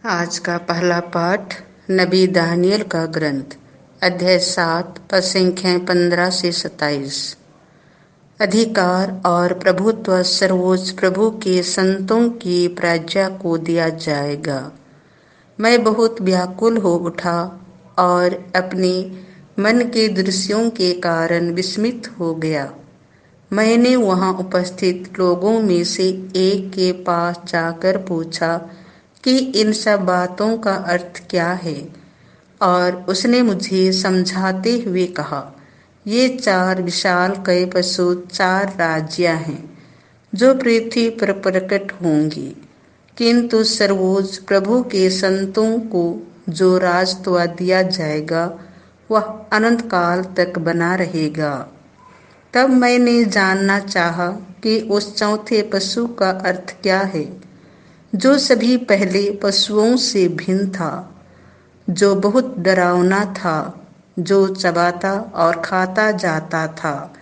आज का पहला पाठ नबी दानियल का ग्रंथ अध्याय 7 पद संख्याएं 15 से 27। अधिकार और प्रभुत्व सर्वोच्च प्रभु के संतों की प्रजा को दिया जाएगा। मैं बहुत व्याकुल हो उठा और अपने मन के दृश्यों के कारण विस्मित हो गया। मैंने वहां उपस्थित लोगों में से एक के पास जाकर पूछा कि इन सब बातों का अर्थ क्या है, और उसने मुझे समझाते हुए कहा, ये 4 विशालकाय पशु 4 राज्य हैं जो पृथ्वी पर प्रकट होंगी, किंतु सर्वोच्च प्रभु के संतों को जो राजत्व दिया जाएगा वह अनंत काल तक बना रहेगा। तब मैंने जानना चाहा कि उस चौथे पशु का अर्थ क्या है, जो सभी पहले पशुओं से भिन्न था, जो बहुत डरावना था, जो चबाता और खाता जाता था,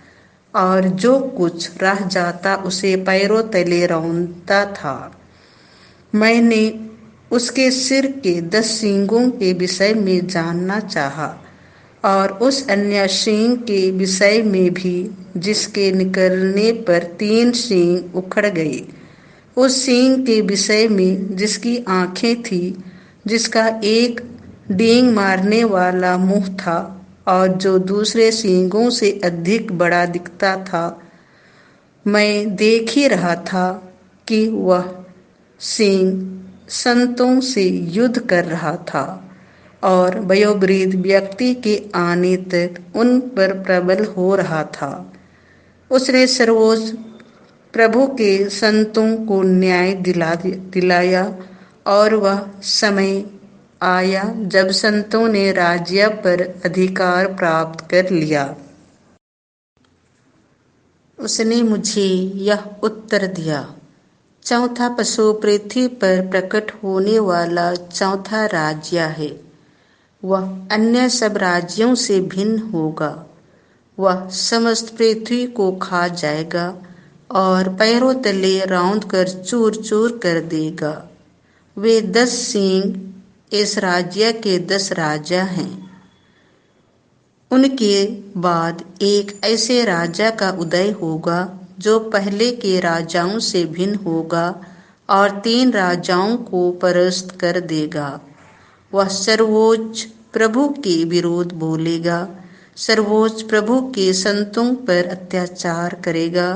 और जो कुछ रह जाता उसे पैरों तले रौंदता था। मैंने उसके सिर के 10 सींगों के विषय में जानना चाहा, और उस अन्य सींग के विषय में भी जिसके निकलने पर 3 सींग उखड़ गए, उस सींग के विषय में जिसकी आंखें थी, जिसका एक डींग मारने वाला मुंह था और जो दूसरे सींगों से अधिक बड़ा दिखता था। मैं देख ही रहा था कि वह सींग संतों से युद्ध कर रहा था और वयोवृद्ध व्यक्ति के आने तक उन पर प्रबल हो रहा था। उसने सर्वोच्च प्रभु के संतों को न्याय दिलाया, और वह समय आया जब संतों ने राज्य पर अधिकार प्राप्त कर लिया। उसने मुझे यह उत्तर दिया, चौथा पशु पृथ्वी पर प्रकट होने वाला चौथा राज्य है। वह अन्य सब राज्यों से भिन्न होगा। वह समस्त पृथ्वी को खा जाएगा और पैरों तले रौंद कर चूर चूर कर देगा। वे 10 सींग इस राज्य के 10 राजा हैं। उनके बाद एक ऐसे राजा का उदय होगा जो पहले के राजाओं से भिन्न होगा और 3 राजाओं को परास्त कर देगा। वह सर्वोच्च प्रभु के विरोध बोलेगा, सर्वोच्च प्रभु के संतों पर अत्याचार करेगा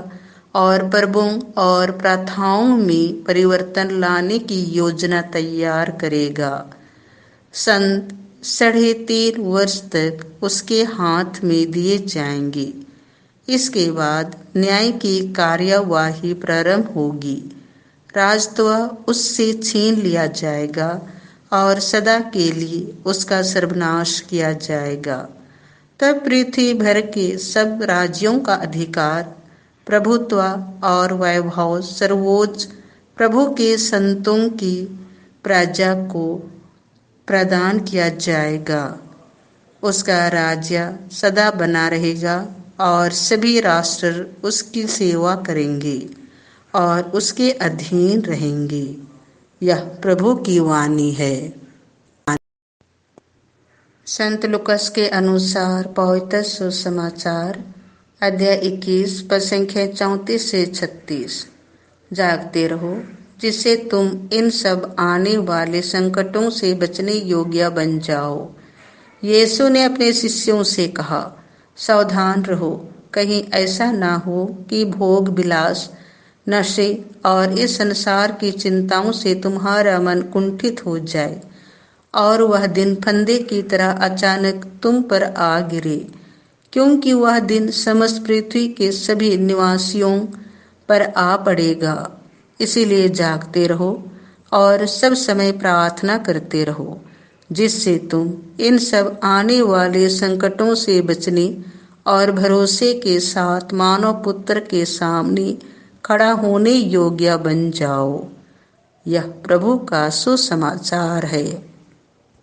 और पर्वों और प्रथाओं में परिवर्तन लाने की योजना तैयार करेगा। संत 3.5 वर्ष तक उसके हाथ में दिए जाएंगे। इसके बाद न्याय की कार्यवाही प्रारंभ होगी। राजत्व उससे छीन लिया जाएगा और सदा के लिए उसका सर्वनाश किया जाएगा। तब पृथ्वी भर के सब राज्यों का अधिकार, प्रभुत्व और वैभव सर्वोच्च प्रभु के संतों की प्रजा को प्रदान किया जाएगा। उसका राज्य सदा बना रहेगा और सभी राष्ट्र उसकी सेवा करेंगे और उसके अधीन रहेंगे। यह प्रभु की वाणी है। संत लूकास के अनुसार पवित्र सुसमाचार अध्याय 21 पद संख्या 34 से 36। जागते रहो जिससे तुम इन सब आने वाले संकटों से बचने योग्य बन जाओ। यीशु ने अपने शिष्यों से कहा, सावधान रहो, कहीं ऐसा ना हो कि भोग विलास, नशे और इस संसार की चिंताओं से तुम्हारा मन कुंठित हो जाए और वह दिन फंदे की तरह अचानक तुम पर आ गिरे, क्योंकि वह दिन समस्त पृथ्वी के सभी निवासियों पर आ पड़ेगा। इसीलिए जागते रहो और सब समय प्रार्थना करते रहो, जिससे तुम इन सब आने वाले संकटों से बचने और भरोसे के साथ मानव पुत्र के सामने खड़ा होने योग्य बन जाओ। यह प्रभु का सुसमाचार है।